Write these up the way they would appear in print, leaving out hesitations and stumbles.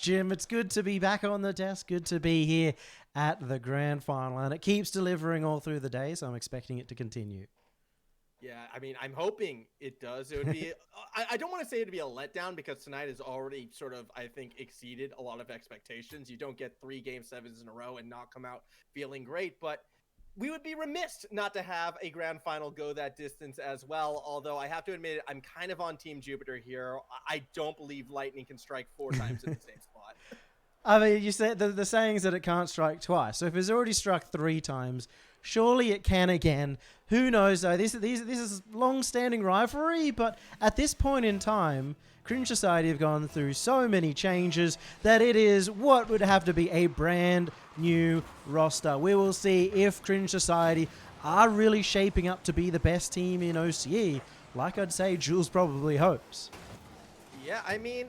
much, Jim. It's good to be back on the desk. Good to be here at the grand final. And it keeps delivering all through the day, so I'm expecting it to continue. Yeah, I mean, I'm hoping it does. It would be, I don't want to say it'd be a letdown because tonight has already sort of, I think, exceeded a lot of expectations. You don't get 3 Game 7s in a row and not come out feeling great, but we would be remiss not to have a grand final go that distance as well. Although I have to admit, I'm kind of on Team Jupiter here. I don't believe lightning can strike 4 times in the same spot. I mean, you said the saying is that it can't strike twice. So if it's already struck 3 times, surely it can again. Who knows, though? This is long-standing rivalry, but at this point in time, Cringe Society have gone through so many changes that it is what would have to be a brand new roster. We will see if Cringe Society are really shaping up to be the best team in OCE, like I'd say Jules probably hopes. Yeah, I mean,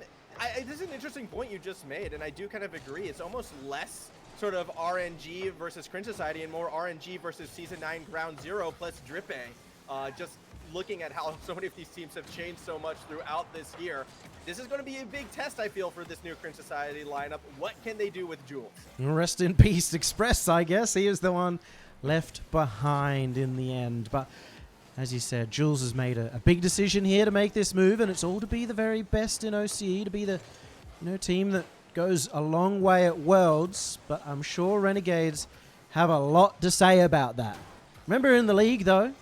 this is an interesting point you just made, and I do kind of agree. It's almost less sort of RNG versus Cringe Society and more RNG versus Season 9 Ground Zero plus Drippe. Just looking at how so many of these teams have changed so much throughout this year. This is going to be a big test, I feel, for this new Cringe Society lineup. What can they do with Jules? Rest in peace, Express, I guess. He is the one left behind in the end. But as you said, Jules has made a big decision here to make this move, and it's all to be the very best in OCE, to be the team that goes a long way at Worlds, but I'm sure Renegades have a lot to say about that. Remember in the league, though,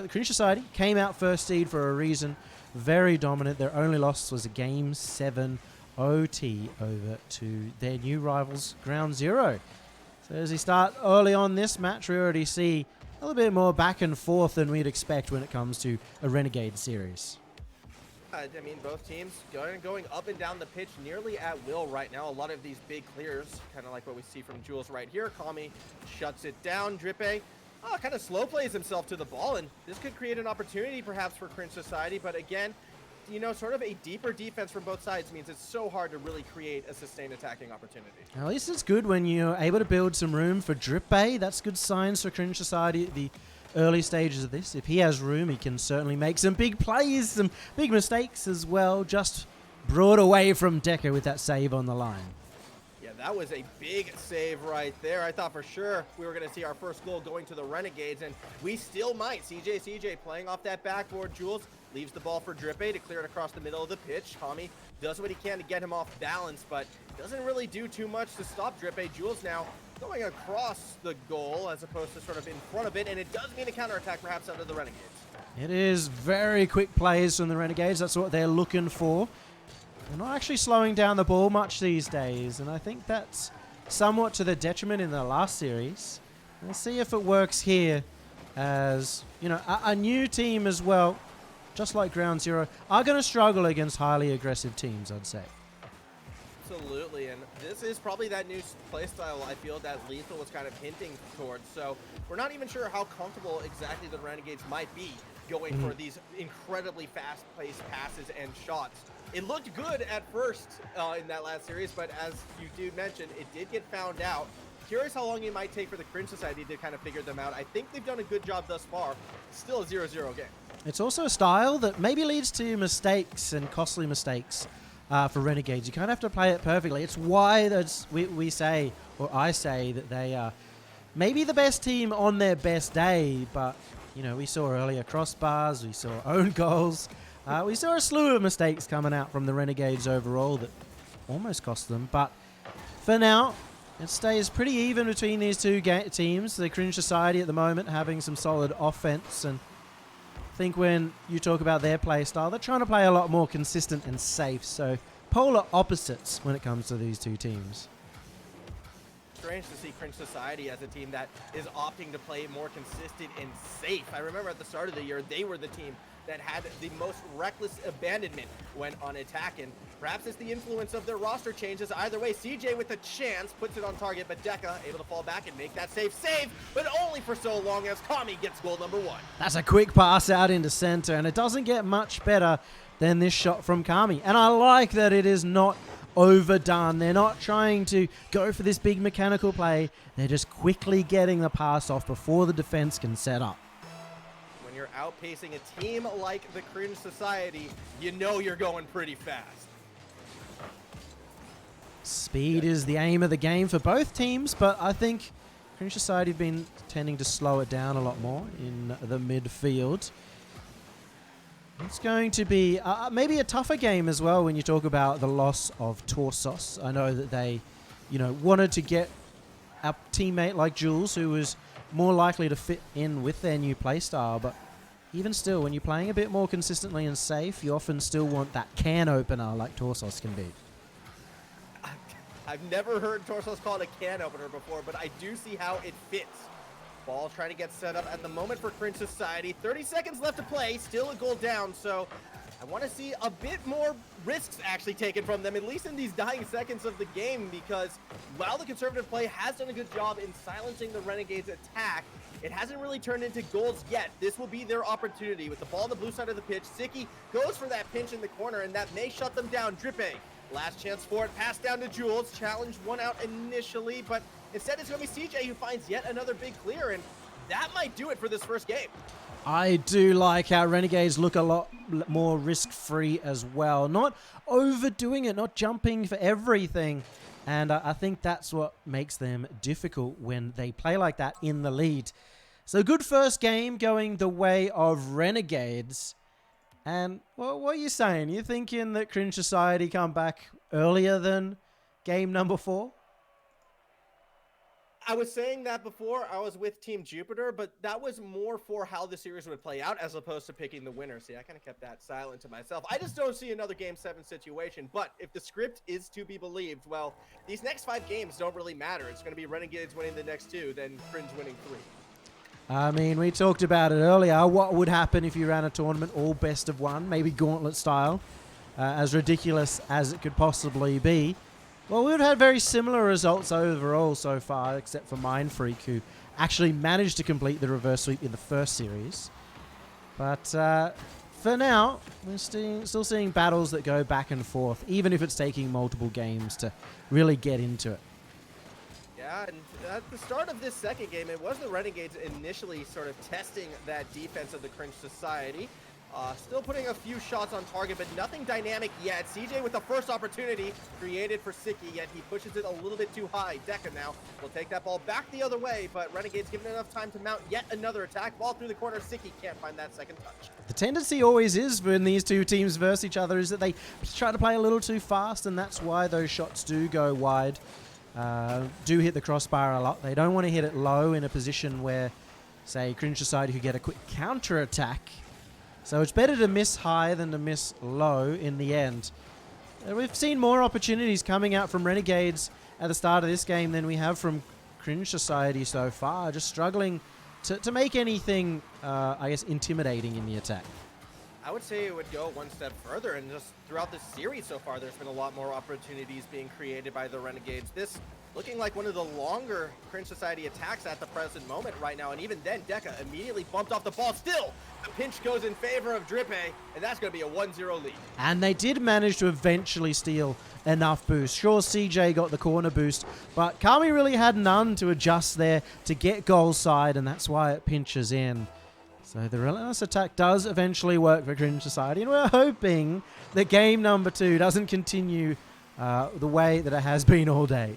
Cringe Society came out first seed for a reason. Very dominant. Their only loss was a Game 7 OT over to their new rivals, Ground Zero. So as we start early on this match, we already see a little bit more back and forth than we'd expect when it comes to a Renegade series. I mean, both teams going up and down the pitch nearly at will right now. A lot of these big clears, kind of like what we see from Jules right here. Kami shuts it down. Drippe kind of slow plays himself to the ball, and this could create an opportunity perhaps for Cringe Society. But again, sort of a deeper defense from both sides means it's so hard to really create a sustained attacking opportunity. At least it's good when you're able to build some room for Drippe. That's good signs for Cringe Society at the early stages of this. If he has room, he can certainly make some big plays, some big mistakes as well. Just brought away from Decker with that save on the line. Yeah, that was a big save right there. I thought for sure we were going to see our first goal going to the Renegades, and we still might. CJ playing off that backboard. Jules leaves the ball for Drippe to clear it across the middle of the pitch. Kami does what he can to get him off balance, but doesn't really do too much to stop Drippe. Jules now going across the goal as opposed to sort of in front of it, and it does mean a counterattack perhaps out of the Renegades. It is very quick plays from the Renegades. That's what they're looking for. They're not actually slowing down the ball much these days, and I think that's somewhat to the detriment in the last series. We'll see if it works here as, a new team as well, just like Ground Zero, are going to struggle against highly aggressive teams, I'd say. Absolutely, and this is probably that new playstyle I feel that Lethal was kind of hinting towards, so we're not even sure how comfortable exactly the Renegades might be going for these incredibly fast-paced passes and shots. It looked good at first in that last series, but as you do mention, it did get found out. Curious how long it might take for the Cringe Society to kind of figure them out. I think they've done a good job thus far. Still a 0-0 game. It's also a style that maybe leads to mistakes and costly mistakes. For Renegades, you kind of have to play it perfectly. It's why we say, or I say, that they are maybe the best team on their best day, but we saw earlier crossbars, we saw own goals, we saw a slew of mistakes coming out from the Renegades overall that almost cost them. But for now, it stays pretty even between these two teams. The Cringe Society at the moment having some solid offense, and I think when you talk about their play style, they're trying to play a lot more consistent and safe. So polar opposites when it comes to these two teams. Strange to see Cringe Society as a team that is opting to play more consistent and safe. I remember at the start of the year, they were the team that had the most reckless abandonment when on attack, and perhaps it's the influence of their roster changes. Either way, CJ with a chance puts it on target, but Deca able to fall back and make that save, but only for so long as Kami gets goal number 1. That's a quick pass out into center, and it doesn't get much better than this shot from Kami. And I like that it is not overdone. They're not trying to go for this big mechanical play. They're just quickly getting the pass off before the defense can set up. When you're outpacing a team like the Cringe Society, you know you're going pretty fast. Speed is the aim of the game for both teams, but I think Cringe Society have been tending to slow it down a lot more in the midfield. It's going to be maybe a tougher game as well when you talk about the loss of Torsos. I know that they, wanted to get a teammate like Jules, who was more likely to fit in with their new playstyle, but even still, when you're playing a bit more consistently and safe, you often still want that can opener like Torsos can be. I've never heard Torsos called a can opener before, but I do see how it fits. Ball trying to get set up at the moment for Cringe Society. 30 seconds left to play, still a goal down, so I want to see a bit more risks actually taken from them, at least in these dying seconds of the game, because while the conservative play has done a good job in silencing the Renegades' attack, it hasn't really turned into goals yet. This will be their opportunity. With the ball on the blue side of the pitch, Siki goes for that pinch in the corner, and that may shut them down. Drippe, last chance for it, pass down to Jules, challenge one out initially, but instead it's going to be CJ who finds yet another big clear, and that might do it for this first game. I do like how Renegades look a lot more risk-free as well. Not overdoing it, not jumping for everything. And I think that's what makes them difficult when they play like that in the lead. So good first game going the way of Renegades. And well, what are you saying? You thinking that Cringe Society come back earlier than game number 4? I was saying that before. I was with Team Jupiter, but that was more for how the series would play out as opposed to picking the winner. See, I kind of kept that silent to myself. I just don't see another Game 7 situation, but if the script is to be believed, well, these next 5 games don't really matter. It's going to be Renegades winning the next 2, then Cringe winning 3. I mean, we talked about it earlier. What would happen if you ran a tournament all best of 1, maybe Gauntlet style, as ridiculous as it could possibly be? Well, we've had very similar results overall so far, except for Mindfreak, who actually managed to complete the reverse sweep in the first series. But for now, we're still seeing battles that go back and forth, even if it's taking multiple games to really get into it. Yeah, and at the start of this second game, it was the Renegades initially sort of testing that defense of the Cringe Society. Still putting a few shots on target, but nothing dynamic yet. CJ with the first opportunity created for Siki, yet he pushes it a little bit too high. Deca now will take that ball back the other way, but Renegades given enough time to mount yet another attack. Ball through the corner. Siki can't find that second touch. The tendency always is when these two teams verse each other is that they try to play a little too fast, and that's why those shots do go wide. Do hit the crossbar a lot. They don't want to hit it low in a position where, say, Cringe Society could get a quick counter attack. So it's better to miss high than to miss low in the end. We've seen more opportunities coming out from Renegades at the start of this game than we have from Cringe Society so far. Just struggling to make anything, I guess, intimidating in the attack. I would say it would go one step further, and just throughout this series so far, there's been a lot more opportunities being created by the Renegades. This looking like one of the longer Cringe Society attacks at the present moment right now, and even then, Deca immediately bumped off the ball. Still, the pinch goes in favor of Drippe, and that's going to be a 1-0 lead. And they did manage to eventually steal enough boost. Sure, CJ got the corner boost, but Kami really had none to adjust there to get goal side, and that's why it pinches in. So the relentless attack does eventually work for Cringe Society, and we're hoping that game number 2 doesn't continue the way that it has been all day.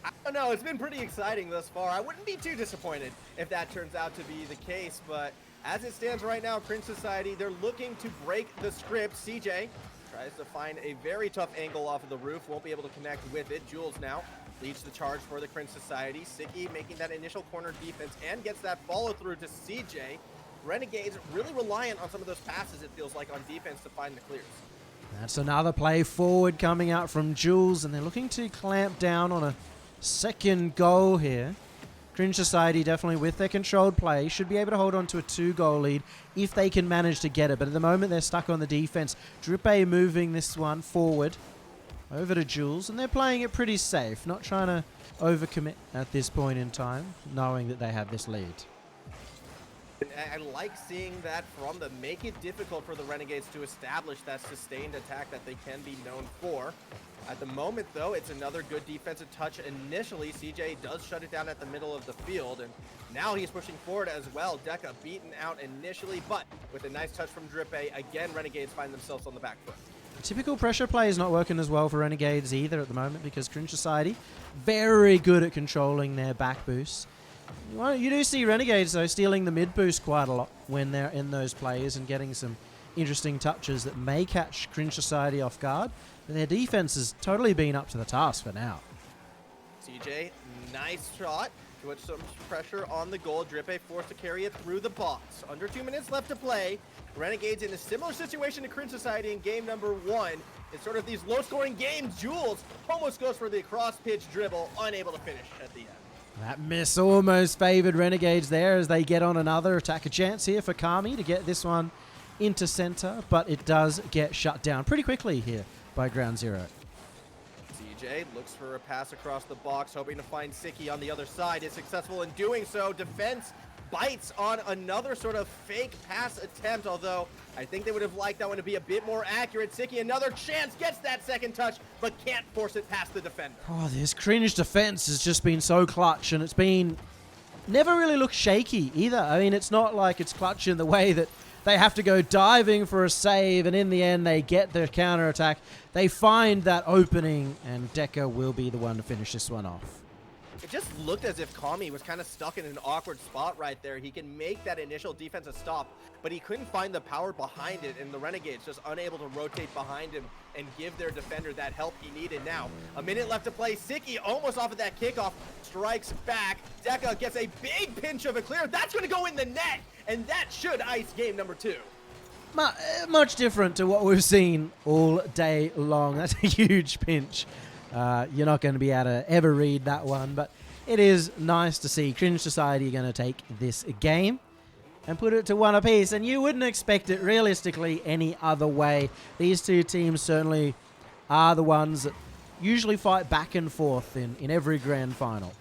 I don't know, it's been pretty exciting thus far. I wouldn't be too disappointed if that turns out to be the case, but as it stands right now, Cringe Society, they're looking to break the script. CJ tries to find a very tough angle off of the roof, won't be able to connect with it. Jules now leads the charge for the Cringe Society. Siki making that initial corner defense and gets that follow through to CJ. Renegades really reliant on some of those passes, it feels like, on defense to find the clears. That's another play forward coming out from Jules, and they're looking to clamp down on a second goal here. Cringe Society definitely with their controlled play should be able to hold on to a 2-goal lead if they can manage to get it, but at the moment they're stuck on the defense. Drippe moving this one forward over to Jules, and they're playing it pretty safe, not trying to overcommit at this point in time, knowing that they have this lead. I like seeing that from them. Make it difficult for the Renegades to establish that sustained attack that they can be known for. At the moment, though, it's another good defensive touch initially. CJ does shut it down at the middle of the field, and now he's pushing forward as well. Deca beaten out initially, but with a nice touch from Drippe, again, Renegades find themselves on the back foot. Typical pressure play is not working as well for Renegades either at the moment because Cringe Society very good at controlling their back boosts. Well, you do see Renegades, though, stealing the mid boost quite a lot when they're in those plays and getting some interesting touches that may catch Cringe Society off guard. But their defense has totally been up to the task for now. CJ, nice shot. Put some pressure on the goal. Drippe forced to carry it through the box. Under 2 minutes left to play. Renegades in a similar situation to Cringe Society in game number 1. It's sort of these low-scoring games. Jules almost goes for the cross-pitch dribble, unable to finish at the end. That miss almost favored Renegades there as they get on another attacker chance here for Kami to get this one into center, but it does get shut down pretty quickly here by Ground Zero. CJ looks for a pass across the box, hoping to find Siki on the other side. Is successful in doing so. Defense bites on another sort of fake pass attempt, although I think they would have liked that one to be a bit more accurate. Siki, another chance, gets that second touch, but can't force it past the defender. Oh, this Cringe defense has just been so clutch, and it's been never really looked shaky either. I mean, it's not like it's clutch in the way that they have to go diving for a save, and in the end, they get their counter-attack. They find that opening, and Deca will be the one to finish this one off. It just looked as if Kami was kind of stuck in an awkward spot right there. He can make that initial defensive stop, but he couldn't find the power behind it, and the Renegades just unable to rotate behind him and give their defender that help he needed. Now, a minute left to play. Siki almost off of that kickoff, strikes back. Deca gets a big pinch of a clear. That's going to go in the net, and that should ice game number 2. Much different to what we've seen all day long. That's a huge pinch. You're not going to be able to ever read that one, but it is nice to see Cringe Society going to take this game and put it to one apiece, and you wouldn't expect it realistically any other way. These two teams certainly are the ones that usually fight back and forth in every grand final.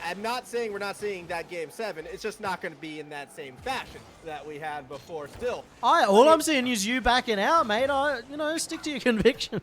I'm not saying we're not seeing that game 7. It's just not going to be in that same fashion that we had before still. All I'm seeing is you backing out, mate. Stick to your convictions.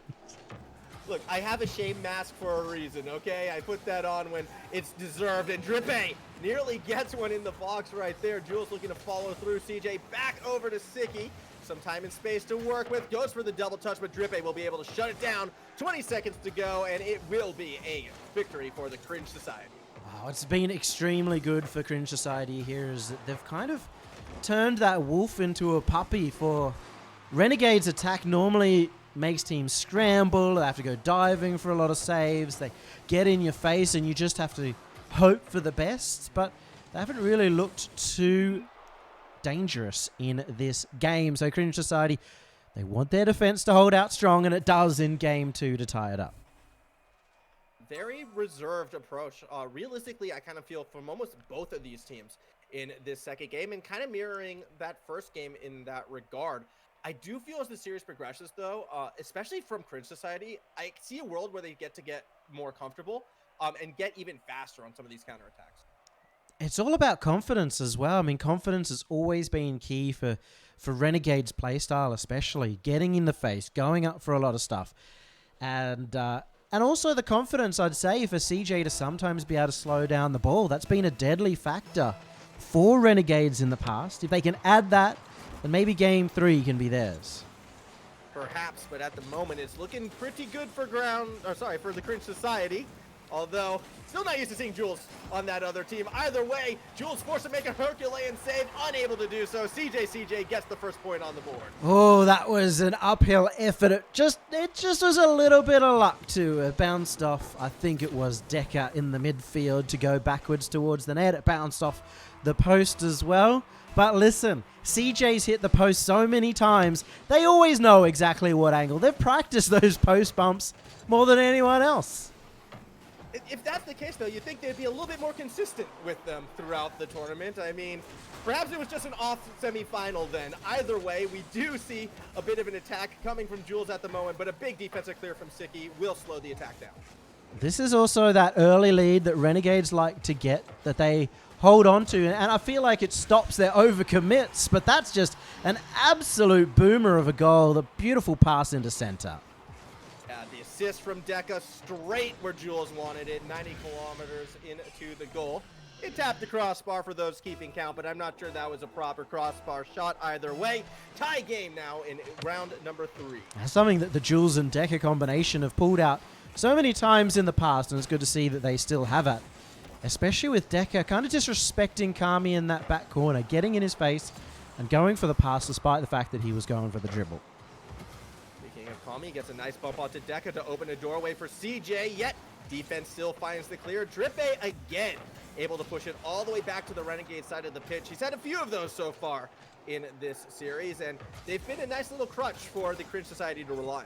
Look, I have a shame mask for a reason, okay? I put that on when it's deserved, and Drippe nearly gets one in the box right there. Jules looking to follow through. CJ back over to Siki. Some time and space to work with. Goes for the double touch, but Drippe will be able to shut it down. 20 seconds to go, and it will be a victory for the Cringe Society. Oh, it's been extremely good for Cringe Society here, is that they've kind of turned that wolf into a puppy. For Renegades attack normally makes teams scramble, they have to go diving for a lot of saves, they get in your face and you just have to hope for the best, but they haven't really looked too dangerous in this game. So Cringe Society, they want their defense to hold out strong, and it does in game 2 to tie it up. Very reserved approach. Realistically, I kind of feel from almost both of these teams in this second game, and kind of mirroring that first game in that regard. I do feel as the series progresses, though, especially from Cringe Society, I see a world where they get more comfortable and get even faster on some of these counterattacks. It's all about confidence as well. I mean, confidence has always been key for Renegade's playstyle, especially getting in the face, going up for a lot of stuff, and also the confidence, I'd say, for CJ to sometimes be able to slow down the ball. That's been a deadly factor for Renegades in the past. If they can add that, then maybe game 3 can be theirs. Perhaps, but at the moment, it's looking pretty good for the Cringe Society. Although, still not used to seeing Jules on that other team. Either way, Jules forced to make a Herculean save, unable to do so. CJ gets the first point on the board. Oh, that was an uphill effort. It just was a little bit of luck too. It bounced off, I think it was Deca in the midfield to go backwards towards the net. It bounced off the post as well. But listen, CJ's hit the post so many times, they always know exactly what angle. They've practiced those post bumps more than anyone else. If that's the case, though, you'd think they'd be a little bit more consistent with them throughout the tournament. I mean, perhaps it was just an off semifinal then. Either way, we do see a bit of an attack coming from Jules at the moment, but a big defensive clear from Siki will slow the attack down. This is also that early lead that Renegades like to get, that they hold on to, and I feel like it stops their overcommits, but that's just an absolute boomer of a goal. The beautiful pass into center. The assist from Deca straight where Jules wanted it, 90 kilometers into the goal. It tapped the crossbar for those keeping count, but I'm not sure that was a proper crossbar shot either way. Tie game now in round number 3. That's something that the Jules and Decker combination have pulled out so many times in the past, and it's good to see that they still have it. Especially with Decker kind of disrespecting Kami in that back corner, getting in his face and going for the pass despite the fact that he was going for the dribble. Speaking of Kami, gets a nice bump onto Decker to open a doorway for CJ, yet defense still finds the clear. Drippe again, able to push it all the way back to the Renegade side of the pitch. He's had a few of those so far in this series, and they've been a nice little crutch for the Cringe Society to rely on.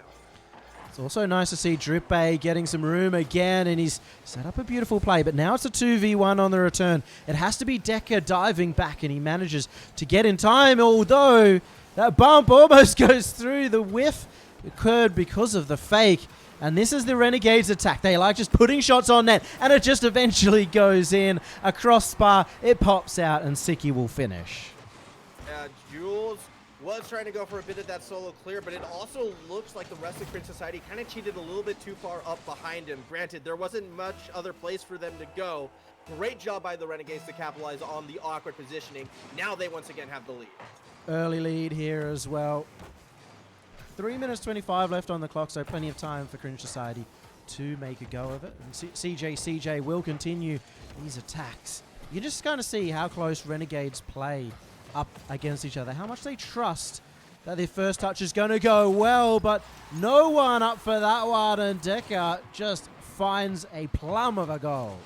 It's also nice to see Drippe getting some room again, and he's set up a beautiful play, but now it's a 2v1 on the return. It has to be Decker diving back, and he manages to get in time, although that bump almost goes through. The whiff occurred because of the fake, and this is the Renegades attack. They like just putting shots on net, and it just eventually goes in. A crossbar, it pops out, and Siki will finish. Jules was trying to go for a bit of that solo clear, but it also looks like the rest of Cringe Society kind of cheated a little bit too far up behind him. Granted, there wasn't much other place for them to go. Great job by the Renegades to capitalize on the awkward positioning. Now they once again have the lead. Early lead here as well. 3 minutes 25 left on the clock, so plenty of time for Cringe Society to make a go of it. And CJ will continue these attacks. You just kind of see how close Renegades play up against each other, how much they trust that their first touch is going to go well, but no one up for that one, and Decker just finds a plum of a goal.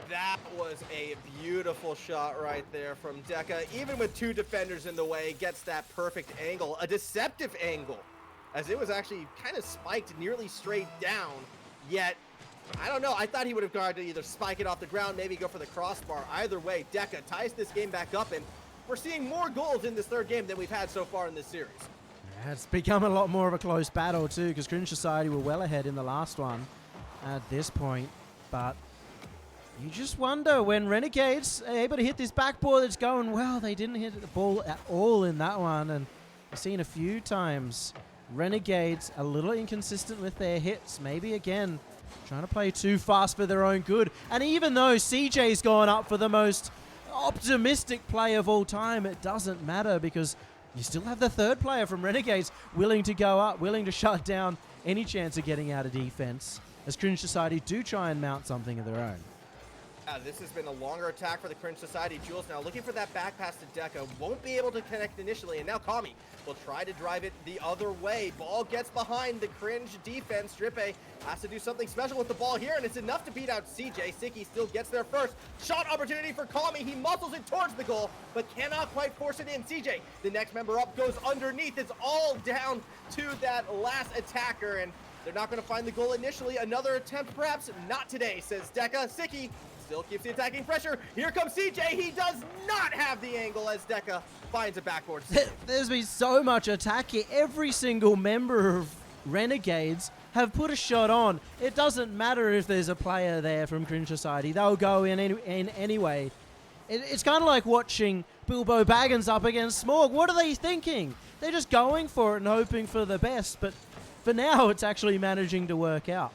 That was a beautiful shot right there from Deca. Even with 2 defenders in the way, gets that perfect angle, a deceptive angle, as it was actually kind of spiked nearly straight down, yet I don't know, I thought he would have gone to either spike it off the ground, maybe go for the crossbar. Either way, Deca ties this game back up, and we're seeing more goals in this third game than we've had so far in this series. Yeah, it's become a lot more of a close battle too, because Cringe Society were well ahead in the last one at this point, but you just wonder when Renegades are able to hit this backboard that's going well. They didn't hit the ball at all in that one, and I've seen a few times Renegades a little inconsistent with their hits. Maybe again trying to play too fast for their own good. And even though CJ's gone up for the most optimistic play of all time, it doesn't matter, because you still have the third player from Renegades willing to go up, willing to shut down any chance of getting out of defense, as Cringe Society do try and mount something of their own. This has been a longer attack for the Cringe Society. Jules now looking for that back pass to Deca. Won't be able to connect initially, and now Kami will try to drive it the other way. Ball gets behind the Cringe defense. Drippe has to do something special with the ball here, and it's enough to beat out CJ. Siki still gets there first. Shot opportunity for Kami. He muscles it towards the goal, but cannot quite force it in. CJ, the next member up, goes underneath. It's all down to that last attacker, and they're not going to find the goal initially. Another attempt, perhaps not today, says Deca. Siki still keeps the attacking pressure. Here comes CJ. He does not have the angle as Deca finds a backboard. There's been so much attack here. Every single member of Renegades have put a shot on. It doesn't matter if there's a player there from Cringe Society. They'll go in anyway. It's kind of like watching Bilbo Baggins up against Smorg. What are they thinking? They're just going for it and hoping for the best. But for now, it's actually managing to work out.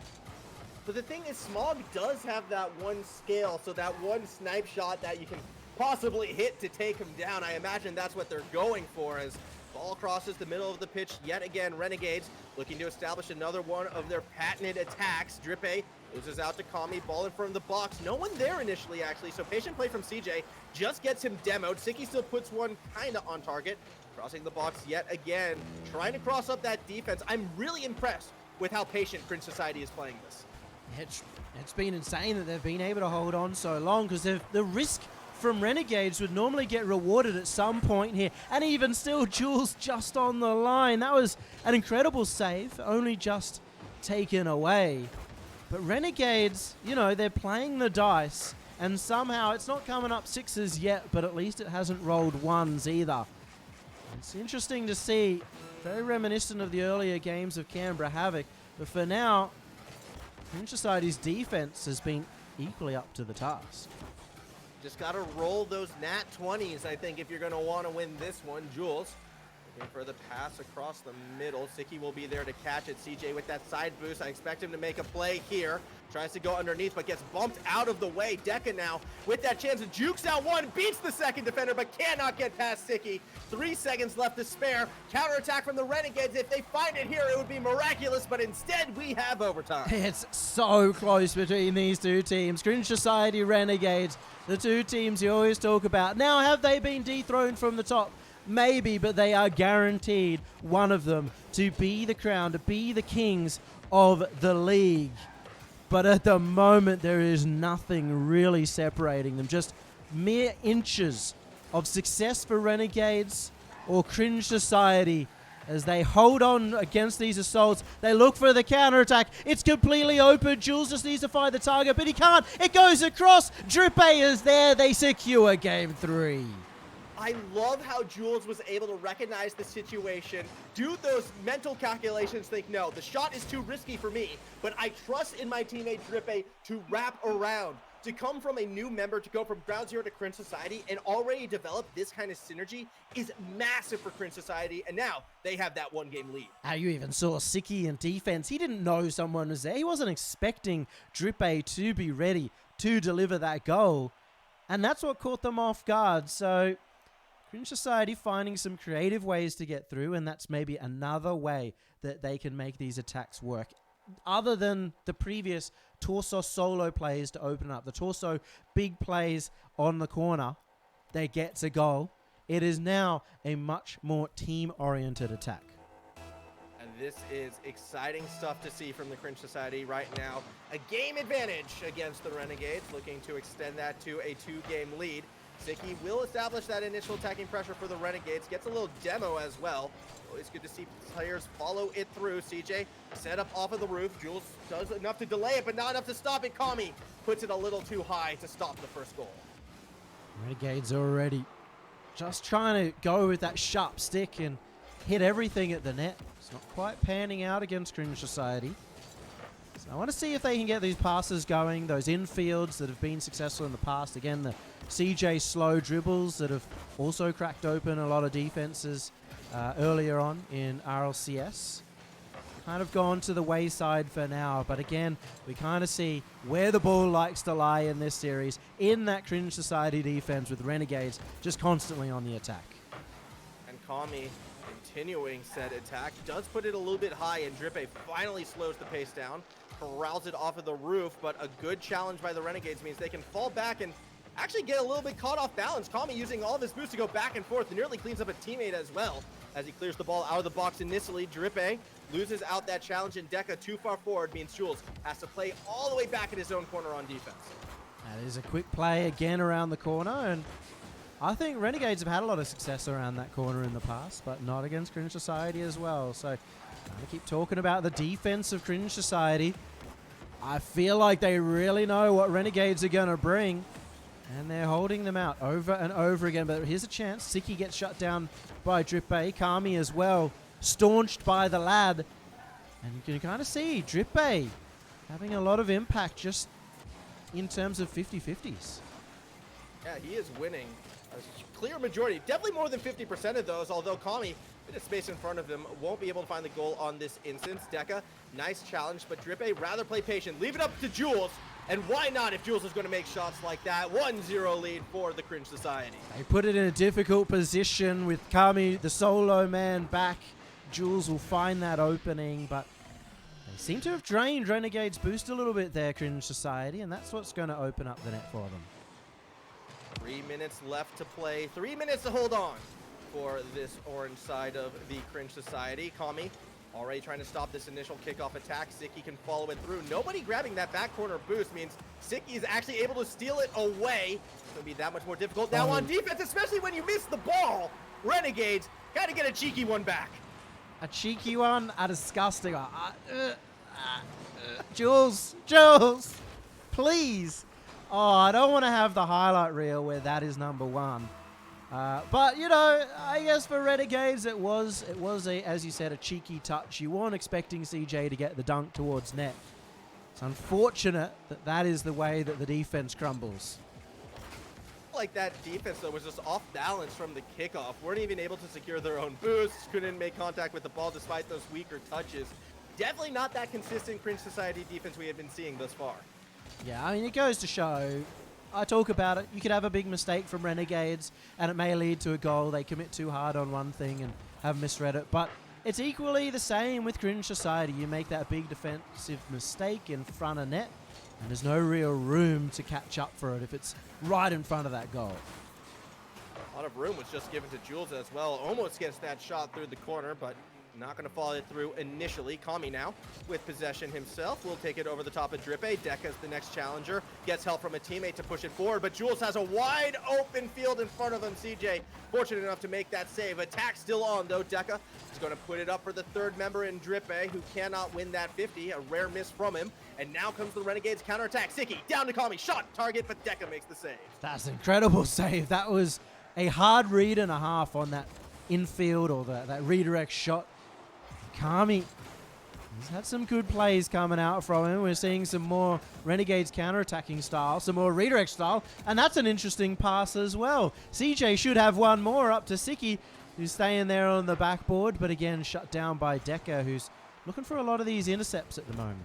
But the thing is, Smog does have that one scale, so that one snipe shot that you can possibly hit to take him down. I imagine that's what they're going for, as ball crosses the middle of the pitch yet again. Renegades looking to establish another one of their patented attacks. Drippe loses out to Kami, ball in front of the box. No one there initially, actually, so patient play from CJ just gets him demoed. Siki still puts one kind of on target, crossing the box yet again, trying to cross up that defense. I'm really impressed with how patient Cringe Society is playing this. It's been insane that they've been able to hold on so long, because the risk from Renegades would normally get rewarded at some point here. And even still, Jules just on the line. That was an incredible save, only just taken away. But Renegades, you know, they're playing the dice, and somehow it's not coming up sixes yet, but at least it hasn't rolled ones either. It's interesting to see, very reminiscent of the earlier games of Canberra Havoc. But for now, Cringe Society's defense has been equally up to the task. Just got to roll those nat 20s, I think, if you're going to want to win this one. Jules Looking for the pass across the middle. Siki will be there to catch it. CJ with that side boost. I expect him to make a play here. Tries to go underneath, but gets bumped out of the way. Deca now with that chance. Jukes out one, beats the second defender, but cannot get past Siki. 3 seconds left to spare. Counterattack from the Renegades. If they find it here, it would be miraculous, but instead we have overtime. It's so close between these two teams. Cringe Society, Renegades, the two teams you always talk about. Now, have they been dethroned from the top? Maybe, but they are guaranteed, one of them, to be the crown, to be the kings of the league. But at the moment, there is nothing really separating them. Just mere inches of success for Renegades or Cringe Society as they hold on against these assaults. They look for the counterattack. It's completely open. Jules just needs to find the target, but he can't. It goes across. Drippe is there. They secure game 3. I love how Jules was able to recognize the situation, do those mental calculations, think, no, the shot is too risky for me, but I trust in my teammate Drippe to wrap around. To come from a new member, to go from Ground Zero to Cringe Society and already develop this kind of synergy is massive for Cringe Society, and now they have that 1-game lead. You even saw Siki in defense. He didn't know someone was there. He wasn't expecting Drippe to be ready to deliver that goal, and that's what caught them off guard. So Cringe Society finding some creative ways to get through, and that's maybe another way that they can make these attacks work. Other than the previous Torso solo plays to open up, the Torso big plays on the corner, they get to goal. It is now a much more team-oriented attack. And this is exciting stuff to see from the Cringe Society right now. A game advantage against the Renegades, looking to extend that to a 2-game lead. Siki will establish that initial attacking pressure for the Renegades. Gets a little demo as well. Always good to see players follow it through. CJ set up off of the roof. Jules does enough to delay it, but not enough to stop it. Kami puts it a little too high to stop the first goal. Renegades already just trying to go with that sharp stick and hit everything at the net. It's not quite panning out against Cringe Society. So I want to see if they can get these passes going, those infields that have been successful in the past. Again, the CJ slow dribbles that have also cracked open a lot of defenses earlier on in RLCS. Kind of gone to the wayside for now, but again, we kind of see where the ball likes to lie in this series, in that Cringe Society defense with Renegades just constantly on the attack. And Kami continuing said attack, does put it a little bit high, and Drippe finally slows the pace down, corrals it off of the roof, but a good challenge by the Renegades means they can fall back and actually get a little bit caught off balance. Kami using all of his boost to go back and forth, nearly cleans up a teammate as well as he clears the ball out of the box initially. Drippe loses out that challenge, and Deca too far forward means Jules has to play all the way back in his own corner on defense. That is a quick play again around the corner, and I think Renegades have had a lot of success around that corner in the past, but not against Cringe Society as well. So I'm going to keep talking about the defense of Cringe Society. I feel like they really know what Renegades are going to bring, and they're holding them out over and over again. But here's a chance. Siki gets shut down by Drippe. Kami as well, staunched by the lad. And you can kind of see Drippe having a lot of impact just in terms of 50-50s. Yeah, he is winning a clear majority. Definitely more than 50% of those, although Kami, bit of space in front of him, won't be able to find the goal on this instance. Deca, nice challenge, but Drippe rather play patient. Leave it up to Jules. And why not if Jules is going to make shots like that? 1-0 lead for the Cringe Society. They put it in a difficult position with Kami, the solo man, back. Jules will find that opening, but they seem to have drained Renegade's boost a little bit there, Cringe Society, and that's what's going to open up the net for them. 3 minutes left to play. 3 minutes to hold on for this orange side of the Cringe Society. Kami already trying to stop this initial kickoff attack. Siki can follow it through. Nobody grabbing that back corner boost means Siki is actually able to steal it away. It's going to be that much more difficult now on defense, especially when you miss the ball. Renegades got to get a cheeky one back. A cheeky one, a disgusting one. Jules, please. Oh, I don't want to have the highlight reel where that is number one. But, you know, I guess for Renegades, it was a, as you said, a cheeky touch. You weren't expecting CJ to get the dunk towards net. It's unfortunate that that is the way that the defense crumbles. like that defense, though, was just off balance from the kickoff. Weren't even able to secure their own boosts, couldn't make contact with the ball despite those weaker touches. Definitely not that consistent Cringe Society defense we have been seeing thus far. Yeah, I mean, it goes to show, I talk about it, you could have a big mistake from Renegades, and it may lead to a goal. They commit too hard on one thing and have misread it, but it's equally the same with Cringe Society. You make that big defensive mistake in front of net, and there's no real room to catch up for it if it's right in front of that goal. A lot of room was just given to Jules as well. Almost gets that shot through the corner, but not going to follow it through initially. Kami now with possession himself. Will take it over the top of Drippe. Deka's the next challenger. Gets help from a teammate to push it forward, but Jules has a wide open field in front of him. CJ fortunate enough to make that save. Attack still on, though. Deka is going to put it up for the third member in Drippe, who cannot win that 50. A rare miss from him. And now comes the Renegades counterattack. Siki down to Kami. Shot target, but Deka makes the save. That's an incredible save. That was a hard read and a half on that infield or that redirect shot. Kami, he's had some good plays coming out from him. We're seeing some more Renegades counterattacking style, some more redirect style, and that's an interesting pass as well. CJ should have one more up to Siki, who's staying there on the backboard, but again shut down by Deka, who's looking for a lot of these intercepts at the moment.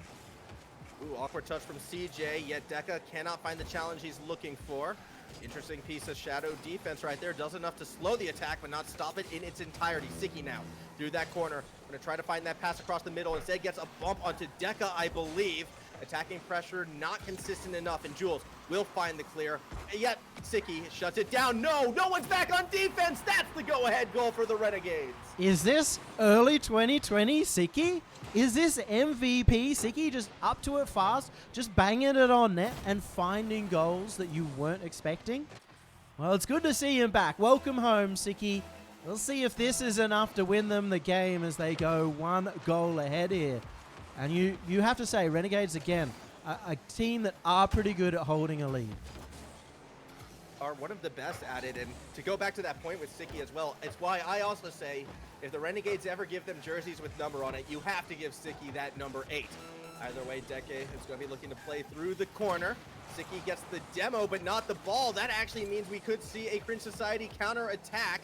Ooh, awkward touch from CJ, yet Deka cannot find the challenge he's looking for. Interesting piece of shadow defense right there. Does enough to slow the attack, but not stop it in its entirety. Siki now through that corner. Going to try to find that pass across the middle. Instead gets a bump onto Deka, I believe. Attacking pressure not consistent enough, and Jules will find the clear. Yet Siki shuts it down. No one's back on defense. That's the go-ahead goal for the Renegades. Is this early 2020 Siki? Is this MVP Siki just up to it fast, just banging it on net and finding goals that you weren't expecting? Well, it's good to see him back. Welcome home, Siki. We'll see if this is enough to win them the game as they go 1 goal ahead here. And you have to say, Renegades, again, a team that are pretty good at holding a lead. Are one of the best at it, and to go back to that point with Siki as well, it's why I also say if the Renegades ever give them jerseys with number on it, you have to give Siki that number 8. Either way, Deke is going to be looking to play through the corner. Siki gets the demo, but not the ball. That actually means we could see a Cringe Society counter attack.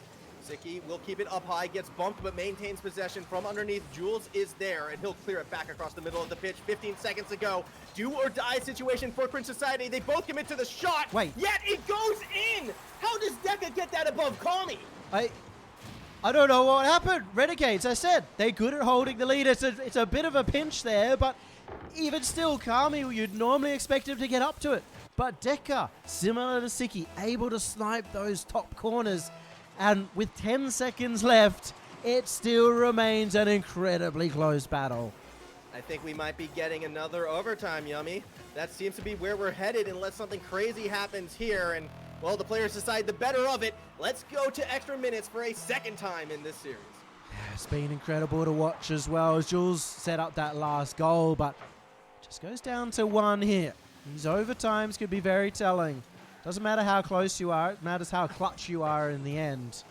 Siki will keep it up high, gets bumped, but maintains possession from underneath. Jules is there, and he'll clear it back across the middle of the pitch. 15 seconds ago. Do or die situation for Cringe Society. They both commit to the shot. Wait. Yet it goes in. How does Deka get that above Kami? I don't know what happened. Renegades, I said, they're good at holding the lead. It's a bit of a pinch there, but even still, Kami, you'd normally expect him to get up to it. But Deka, similar to Siki, able to snipe those top corners. And with 10 seconds left, it still remains an incredibly close battle. I think we might be getting another overtime, Yummy. That seems to be where we're headed unless something crazy happens here. And, well, the players decide the better of it. Let's go to extra minutes for a second time in this series. It's been incredible to watch as well as Jules set up that last goal, but just goes down to 1 here. These overtimes could be very telling. Doesn't matter how close you are, it matters how clutch you are in the end.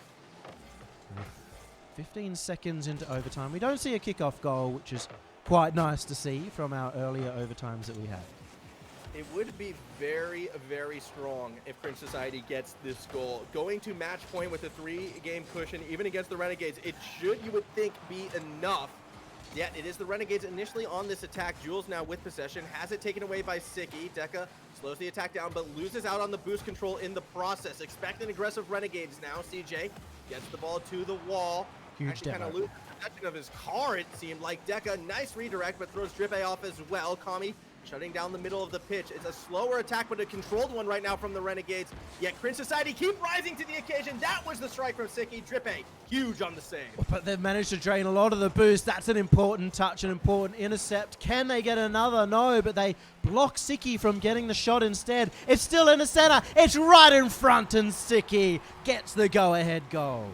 15 seconds into overtime. We don't see a kickoff goal, which is quite nice to see from our earlier overtimes that we had. It would be very, very strong if Cringe Society gets this goal. Going to match point with a 3-game cushion, even against the Renegades, it should, you would think, be enough. Yet it is the Renegades initially on this attack. Jules now with possession, has it taken away by Siki. Deka slows the attack down, but loses out on the boost control in the process. Expect an aggressive Renegades now. CJ gets the ball to the wall. Huge Actually kind of demo. loses possession of his car, it seemed like. Deka, nice redirect, but throws Drippe off as well. Kami shutting down the middle of the pitch. It's a slower attack, but a controlled one right now from the Renegades. Yet Cringe Society keep rising to the occasion. That was the strike from Siki. Drippe, huge on the save. But they've managed to drain a lot of the boost. That's an important touch, an important intercept. Can they get another? No, but they block Siki from getting the shot instead. It's still in the center. It's right in front, and Siki gets the go-ahead goal.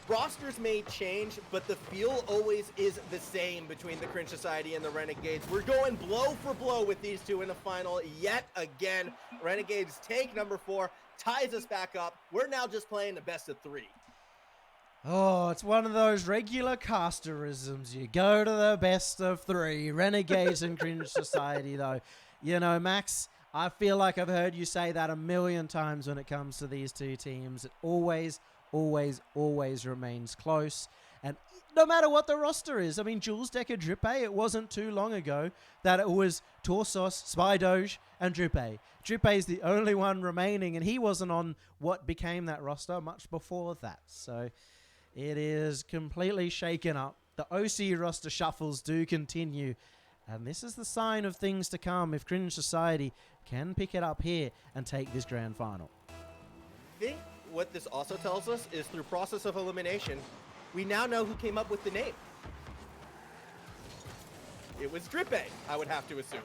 Rosters may change, but the feel always is the same between the Cringe Society and the Renegades. We're going blow for blow with these two in the final yet again. Renegades take number 4, ties us back up. We're now just playing the best of 3. Oh, it's one of those regular casterisms. You go to the best of 3. Renegades and Cringe Society, though. You know, Max, I feel like I've heard you say that a million times when it comes to these two teams. It always, always, always remains close. And no matter what the roster is, I mean, Jules, Decker, Drippe, it wasn't too long ago that it was Torsos, Spydoge, and Drippe. Drippe is the only one remaining, and he wasn't on what became that roster much before that. So it is completely shaken up. The OC roster shuffles do continue, and this is the sign of things to come if Cringe Society can pick it up here and take this grand final. I think what this also tells us is through process of elimination, we now know who came up with the name. It was Drippe, I would have to assume.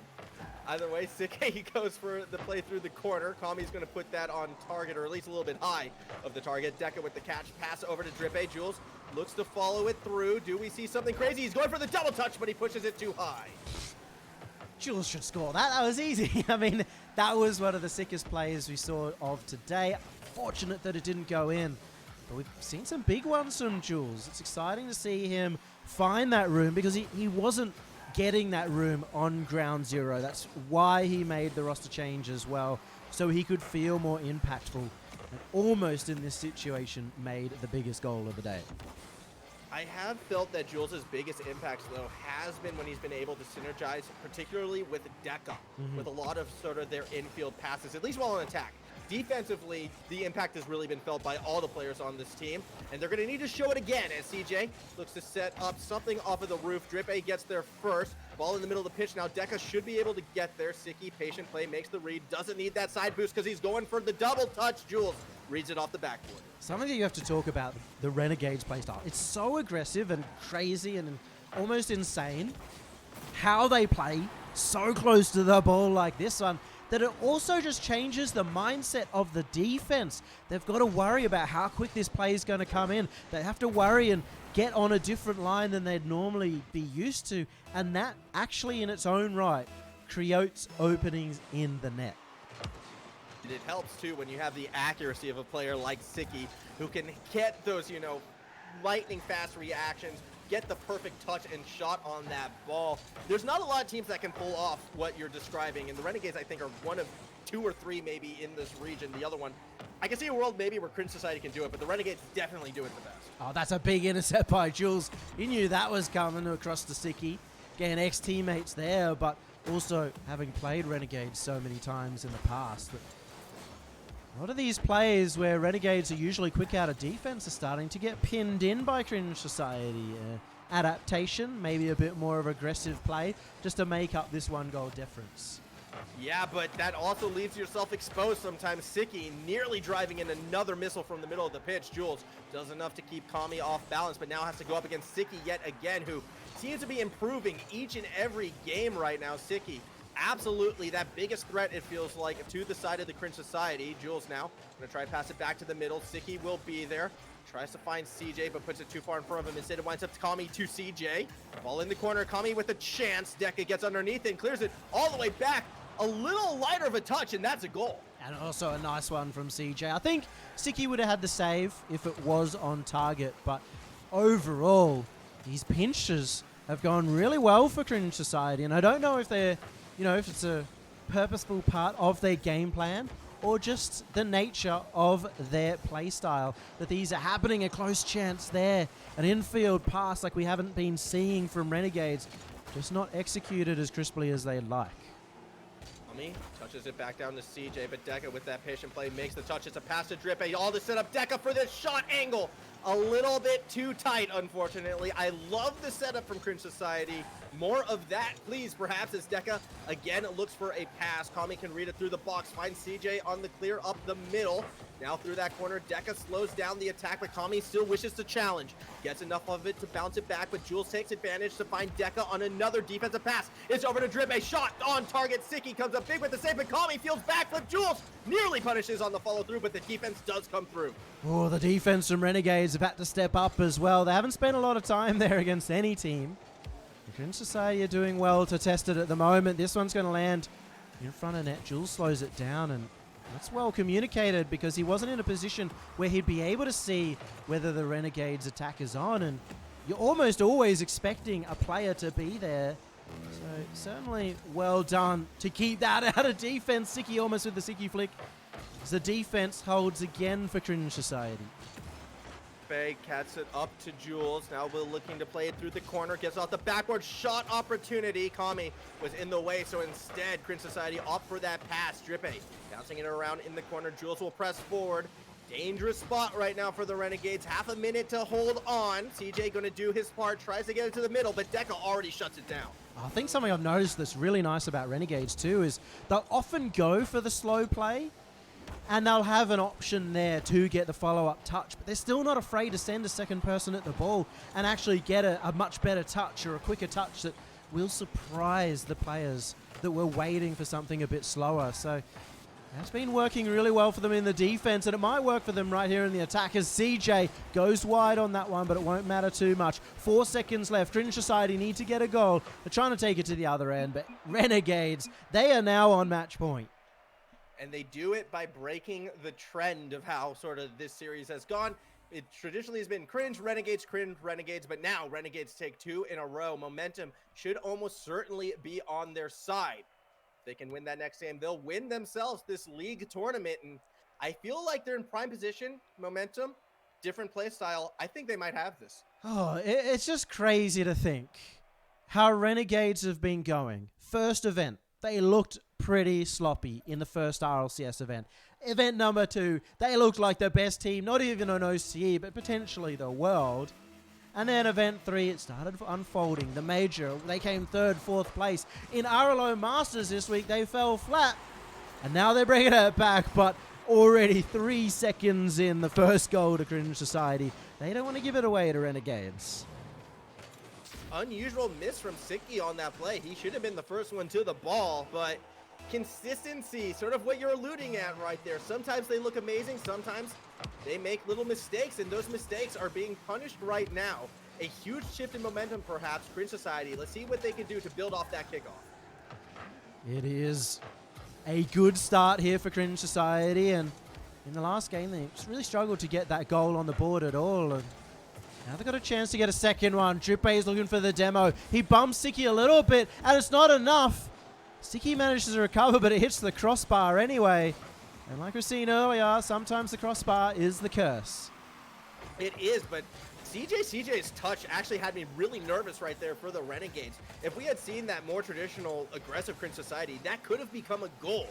Either way, Sike goes for the play through the corner. Kami's going to put that on target, or at least a little bit high of the target. Deca with the catch, pass over to Drippe. Jules looks to follow it through. Do we see something crazy? He's going for the double touch, but he pushes it too high. Jules should score that. That was easy. I mean, that was one of the sickest plays we saw of today. Fortunate that it didn't go in. But we've seen some big ones from Jules. It's exciting to see him find that room because he wasn't getting that room on ground zero. That's why he made the roster change as well, so he could feel more impactful, and almost in this situation made the biggest goal of the day. I have felt that Jules' biggest impact, though, has been when he's been able to synergize, particularly with Deca, with a lot of sort of their infield passes, at least while on attack. Defensively, the impact has really been felt by all the players on this team, and they're going to need to show it again as CJ looks to set up something off of the roof. Drippe gets there first. Ball in the middle of the pitch. Now Deca should be able to get there. Siki, patient play, makes the read. Doesn't need that side boost because he's going for the double touch. Jules reads it off the backboard. Something that you have to talk about, the Renegades playstyle. It's so aggressive and crazy and almost insane how they play so close to the ball like this one, that it also just changes the mindset of the defense. They've got to worry about how quick this play is going to come in. They have to worry and get on a different line than they'd normally be used to. And that actually in its own right creates openings in the net. And it helps too when you have the accuracy of a player like Siki who can get those, lightning fast reactions, get the perfect touch and shot on that ball. There's not a lot of teams that can pull off what you're describing, and the Renegades, I think, are one of 2 or 3 maybe in this region. The other one, I can see a world maybe where Cringe Society can do it, but the Renegades definitely do it the best. Oh, that's a big intercept by Jules. He knew that was coming across to Siki, getting ex-teammates there, but also having played Renegades so many times in the past. But a lot of these plays where Renegades are usually quick out of defense are starting to get pinned in by Cringe Society. Adaptation, maybe a bit more of aggressive play, just to make up this 1 goal difference. Yeah, but that also leaves yourself exposed sometimes. Siki nearly driving in another missile from the middle of the pitch. Jules does enough to keep Kami off balance, but now has to go up against Siki yet again, who seems to be improving each and every game right now. Siki, absolutely that biggest threat, it feels like, to the side of the Cringe Society. Jules now going to try to pass it back to the middle. Siki will be there. Tries to find CJ, but puts it too far in front of him. Instead, it winds up to Kami to CJ. Ball in the corner. Kami with a chance. Deca gets underneath and clears it all the way back. A little lighter of a touch, and that's a goal. And also a nice one from CJ. I think Siki would have had the save if it was on target, but overall, these pinches have gone really well for Cringe Society, and I don't know if they're, if it's a purposeful part of their game plan or just the nature of their play style, that these are happening. A close chance there, an infield pass like we haven't been seeing from Renegades, just not executed as crisply as they'd like. Kami touches it back down to CJ, but Deca with that patient play makes the touch. It's a pass to Drippe, all to set up Deca for this shot angle. A little bit too tight, unfortunately. I love the setup from Cringe Society. More of that, please, perhaps, as Deca again looks for a pass. Kami can read it through the box, finds CJ on the clear up the middle. Now through that corner, Deca slows down the attack, but Kami still wishes to challenge. Gets enough of it to bounce it back, but Jules takes advantage to find Deca on another defensive pass. It's over to Drippe, shot on target. Siki comes up big with the save, but Kami feels backflip. Jules nearly punishes on the follow through, but the defense does come through. Oh, the defense from Renegades have had to step up as well. They haven't spent a lot of time there against any team. The Cringe Society are doing well to test it at the moment. This one's going to land in front of net. Jules slows it down, and that's well communicated because he wasn't in a position where he'd be able to see whether the Renegades attack is on, and you're almost always expecting a player to be there So certainly well done to keep that out of defense. Siki almost with the Siki flick. As the defense holds again for Cringe Society. Faye cats it up to Jules. Now Will looking to play it through the corner. Gets off the backboard shot opportunity. Kami was in the way, so instead Cringe Society opt for that pass. Drippe bouncing it around in the corner. Jules will press forward. Dangerous spot right now for the Renegades. Half a minute to hold on. CJ going to do his part. Tries to get it to the middle, but Deca already shuts it down. I think something I've noticed that's really nice about Renegades too is they'll often go for the slow play, and they'll have an option there to get the follow-up touch, but they're still not afraid to send a second person at the ball and actually get a much better touch or a quicker touch that will surprise the players that were waiting for something a bit slower. So that's been working really well for them in the defense, and it might work for them right here in the attack as CJ goes wide on that one, but it won't matter too much. 4 seconds left. Cringe Society need to get a goal. They're trying to take it to the other end, but Renegades, they are now on match point. And they do it by breaking the trend of how sort of this series has gone. It traditionally has been Cringe, Renegades, but now Renegades take 2 in a row. Momentum should almost certainly be on their side. If they can win that next game, they'll win themselves this league tournament. And I feel like they're in prime position. Momentum, different play style. I think they might have this. Oh, it's just crazy to think how Renegades have been going. First event, they looked pretty sloppy in the first RLCS event. Event number 2, they looked like the best team, not even on OCE, but potentially the world. And then event 3, it started unfolding. The major, they came 3rd, 4th place. In RLO Masters this week, they fell flat. And now they're bringing it back, but already 3 seconds in the first goal to Cringe Society. They don't want to give it away to Renegades. Unusual miss from Siki on that play. He should have been the first one to the ball, but consistency, sort of what you're alluding at right there. Sometimes they look amazing, sometimes they make little mistakes, and those mistakes are being punished right now. A huge shift in momentum, perhaps. Cringe Society, let's see what they can do to build off that kickoff. It is a good start here for Cringe Society, and in the last game, they really struggled to get that goal on the board at all. And now they've got a chance to get a second one. Drippe is looking for the demo. He bumps Siki a little bit, and it's not enough. Siki manages to recover, but it hits the crossbar anyway. And like we've seen earlier, sometimes the crossbar is the curse. It is, but CJ's touch actually had me really nervous right there for the Renegades. If we had seen that more traditional aggressive Cringe Society, that could have become a goal.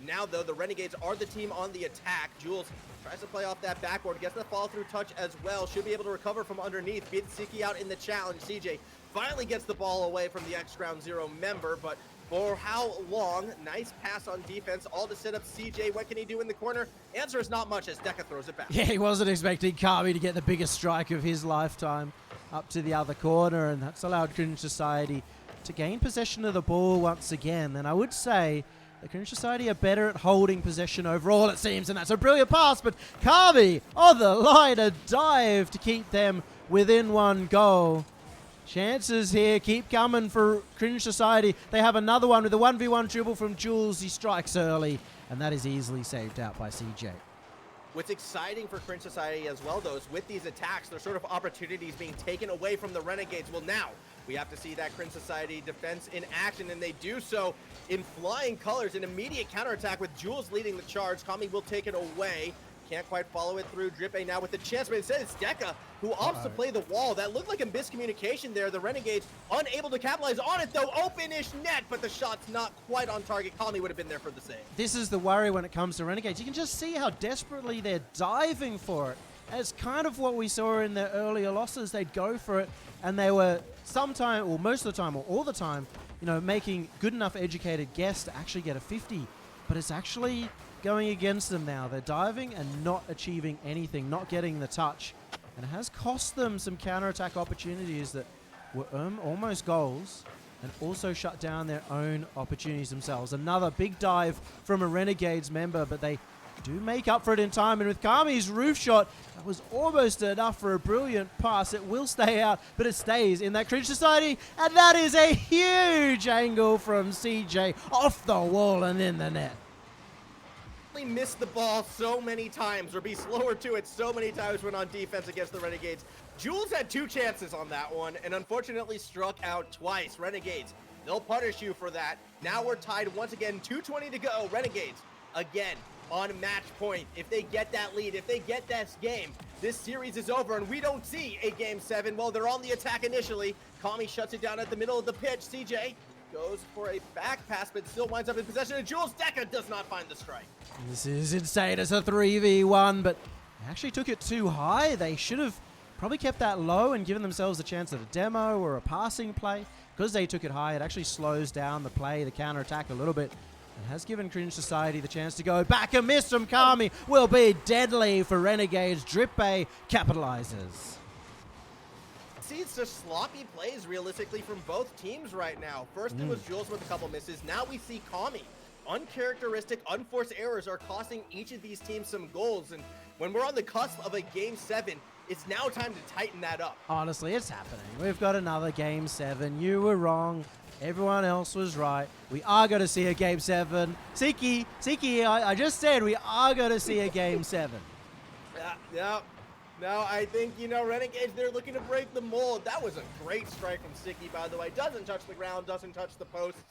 Now, though, the Renegades are the team on the attack. Jules tries to play off that backboard, gets the follow-through touch as well. Should be able to recover from underneath, beat Siki out in the challenge. CJ finally gets the ball away from the X Ground Zero member, but for how long? Nice pass on defense, all to set up CJ. What can he do in the corner? Answer is not much as Deca throws it back. Yeah, he wasn't expecting Kami to get the biggest strike of his lifetime up to the other corner, and that's allowed Cringe Society to gain possession of the ball once again. And I would say the Cringe Society are better at holding possession overall, it seems, and that's a brilliant pass, but Kami on the line, a dive to keep them within 1 goal. Chances here keep coming for Cringe Society. They have another one with a 1v1 dribble from Jules. He strikes early, and that is easily saved out by CJ. What's exciting for Cringe Society as well, though, is with these attacks, there's sort of opportunities being taken away from the Renegades. Well, now we have to see that Cringe Society defense in action, and they do so in flying colors. An immediate counterattack with Jules leading the charge. Kami will take it away. Can't quite follow it through. Drippe now with the chance, but instead it's Deca who opts to play the wall. That looked like a miscommunication there. The Renegades unable to capitalize on it, though. Open-ish net, but the shot's not quite on target. Kami would have been there for the save. This is the worry when it comes to Renegades. You can just see how desperately they're diving for it. And it's kind of what we saw in their earlier losses. They'd go for it, and they were sometime, or most of the time, or all the time, you know, making good enough educated guess to actually get a 50. But it's actually going against them now. They're diving and not achieving anything, not getting the touch. And it has cost them some counterattack opportunities that were almost goals and also shut down their own opportunities themselves. Another big dive from a Renegades member, but they do make up for it in time. And with Kami's roof shot, that was almost enough for a brilliant pass. It will stay out, but it stays in that Cringe Society. And that is a huge angle from CJ off the wall and in the net. Miss the ball so many times or be slower to it so many times when on defense against the Renegades. Jules had 2 chances on that one and unfortunately struck out twice. Renegades, They'll punish you for that. Now we're tied once again, 2:20 to go. Renegades, again, on match point. If they get that lead, if they get this game, this series is over and we don't see a game 7. Well, they're on the attack initially. Kami shuts it down at the middle of the pitch. CJ goes for a back pass, but still winds up in possession. And Jules Deca does not find the strike. This is insane. It's a 3v1, but they actually took it too high. They should have probably kept that low and given themselves a chance at a demo or a passing play. Because they took it high, it actually slows down the play, the counter-attack a little bit. And has given Cringe Society the chance to go back. A miss from Kami will be deadly for Renegades. Drippe capitalizes. See, it's just sloppy plays realistically from both teams right now. First it was Jules with a couple misses. Now we see Kami. Uncharacteristic, unforced errors are costing each of these teams some goals. And when we're on the cusp of a game 7, it's now time to tighten that up. Honestly, it's happening. We've got another game 7. You were wrong. Everyone else was right. We are going to see a game 7. Siki, I just said we are going to see a game 7. No, I think, Renegades, they're looking to break the mold. That was a great strike from Siki, by the way. Doesn't touch the ground, doesn't touch the posts.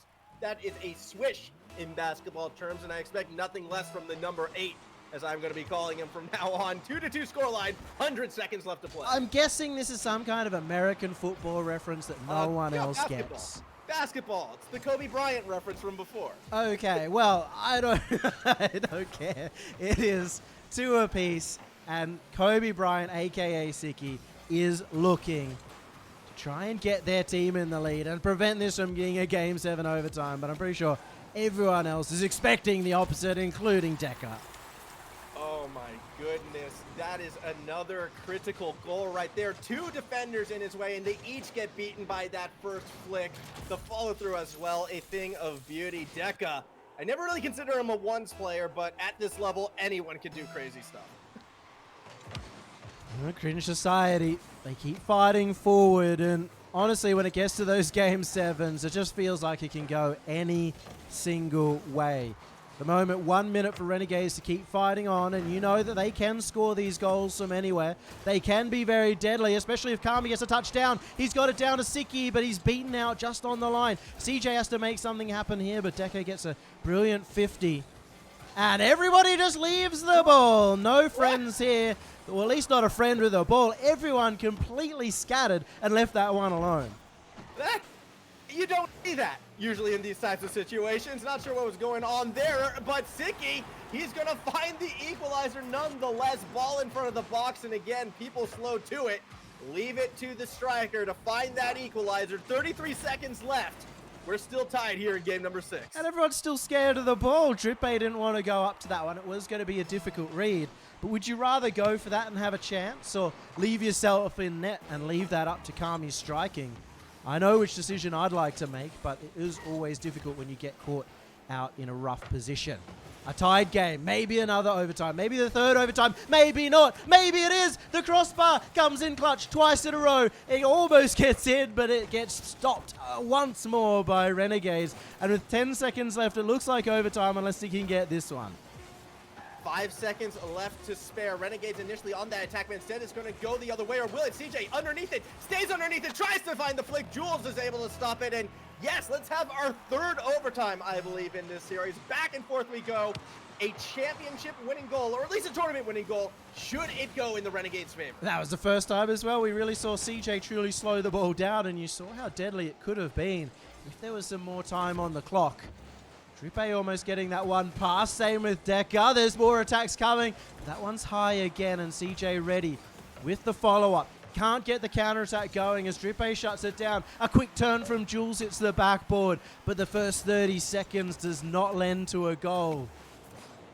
That is a swish in basketball terms, and I expect nothing less from the number 8, as I'm going to be calling him from now on. 2-2 scoreline, 100 seconds left to play. I'm guessing this is some kind of American football reference that no one else gets. Basketball. It's the Kobe Bryant reference from before. Okay, well, I don't care. It is 2 apiece, and Kobe Bryant, a.k.a. Siki, is looking to try and get their team in the lead and prevent this from being a Game 7 overtime, but I'm pretty sure everyone else is expecting the opposite, including Deca. Oh my goodness, that is another critical goal right there. 2 defenders in his way, and they each get beaten by that first flick. The follow-through as well, a thing of beauty. Deca, I never really consider him a ones player, but at this level, anyone can do crazy stuff. Cringe Society, they keep fighting forward, and honestly, when it gets to those Game 7s, it just feels like it can go any single way. The moment, 1 minute for Renegades to keep fighting on, and you know that they can score these goals from anywhere. They can be very deadly, especially if Kami gets a touchdown. He's got it down to Siki, but he's beaten out just on the line. CJ has to make something happen here, but Deca gets a brilliant 50. And everybody just leaves the ball. No friends here. Well, at least not a friend with a ball. Everyone completely scattered and left that one alone. You don't see that usually in these types of situations. Not sure what was going on there, but Siki, he's going to find the equalizer nonetheless. Ball in front of the box, and again, people slow to it. Leave it to the striker to find that equalizer. 33 seconds left. We're still tied here in game number 6. And everyone's still scared of the ball. Drippe didn't want to go up to that one. It was going to be a difficult read. But would you rather go for that and have a chance, or leave yourself in net and leave that up to Kami's striking? I know which decision I'd like to make, but it is always difficult when you get caught out in a rough position. A tied game, maybe another overtime, maybe the 3rd overtime, maybe not, maybe it is. The crossbar comes in clutch twice in a row. It almost gets in, but it gets stopped once more by Renegades. And with 10 seconds left, it looks like overtime unless he can get this one. 5 seconds left to spare. Renegades initially on that attack, but instead it's going to go the other way, or will it? CJ underneath it, stays underneath it, tries to find the flick. Jules is able to stop it, and yes, let's have our 3rd overtime, I believe, in this series. Back and forth we go. A championship winning goal, or at least a tournament winning goal, should it go in the Renegades' favor. That was the first time as well we really saw CJ truly slow the ball down, and you saw how deadly it could have been if there was some more time on the clock. Drippe almost getting that one pass. Same with Deca. There's more attacks coming. That one's high again, and CJ ready with the follow-up. Can't get the counterattack going as Drippe shuts it down. A quick turn from Jules hits the backboard, but the first 30 seconds does not lend to a goal.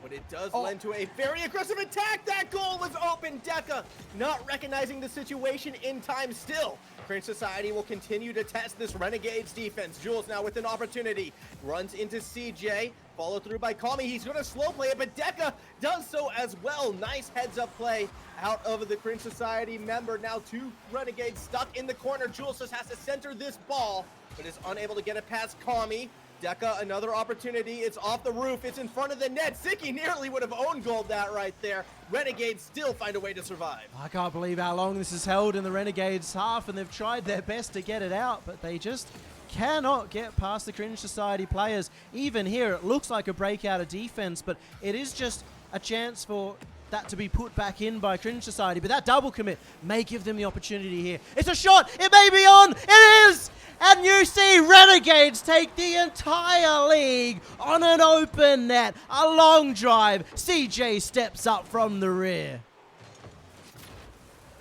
But it does lend to a very aggressive attack. That goal was open. Deca not recognizing the situation in time still. Cringe Society will continue to test this Renegades defense. Jules now with an opportunity. Runs into CJ. Followed through by Kami. He's going to slow play it, but Deca does so as well. Nice heads-up play out of the Cringe Society member. Now 2 Renegades stuck in the corner. Jules just has to center this ball, but is unable to get it past Kami. Deca, another opportunity. It's off the roof. It's in front of the net. Siki nearly would have own goaled that right there. Renegades still find a way to survive. I can't believe how long this has held in the Renegades half, and they've tried their best to get it out, but they just cannot get past the Cringe Society players. Even here, it looks like a breakout of defense, but it is just a chance for that to be put back in by Cringe Society. But that double commit may give them the opportunity here. It's a shot. It may be on. It is. And you see Renegades take the entire league on an open net. A long drive. CJ steps up from the rear.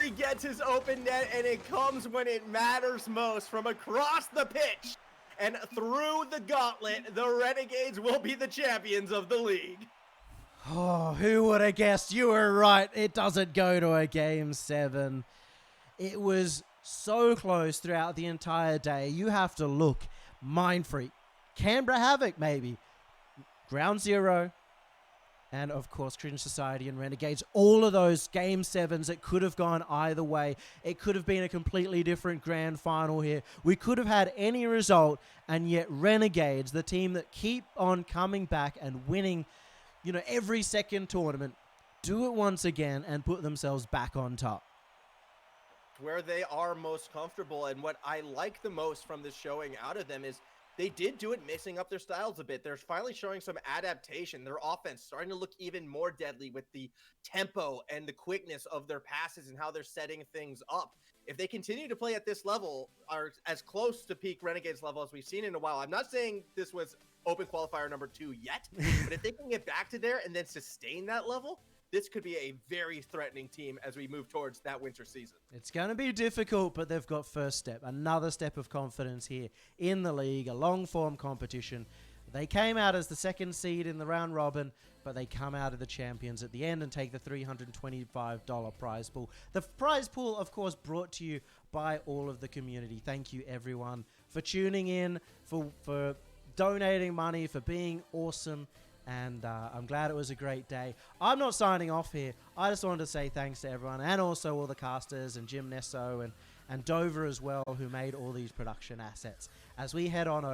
He gets his open net, and it comes when it matters most from across the pitch. And through the gauntlet, the Renegades will be the champions of the league. Oh, who would have guessed? You were right. It doesn't go to a Game 7. It was so close throughout the entire day. You have to look. Mind Freak. Canberra Havoc, maybe. Ground Zero. And, of course, Cringe Society and Renegades. All of those Game 7s, it could have gone either way. It could have been a completely different grand final here. We could have had any result, and yet Renegades, the team that keep on coming back and winning, you know, every second tournament, do it once again and put themselves back on top. Where they are most comfortable, and what I like the most from this showing out of them is they did do it mixing up their styles a bit. They're finally showing some adaptation. Their offense starting to look even more deadly with the tempo and the quickness of their passes and how they're setting things up. If they continue to play at this level, are as close to peak Renegades level as we've seen in a while. I'm not saying this was open qualifier number 2 yet, but if they can get back to there and then sustain that level, this could be a very threatening team as we move towards that winter season. It's going to be difficult, but they've got first step. Another step of confidence here in the league, a long-form competition. They came out as the second seed in the round robin, but they come out of the champions at the end and take the $325 prize pool. The prize pool, of course, brought to you by all of the community. Thank you, everyone, for tuning in, for donating money, for being awesome. And I'm glad it was a great day. I'm not signing off here. I just wanted to say thanks to everyone, and also all the casters and Jim Nesso and Dover as well, who made all these production assets. As we head on over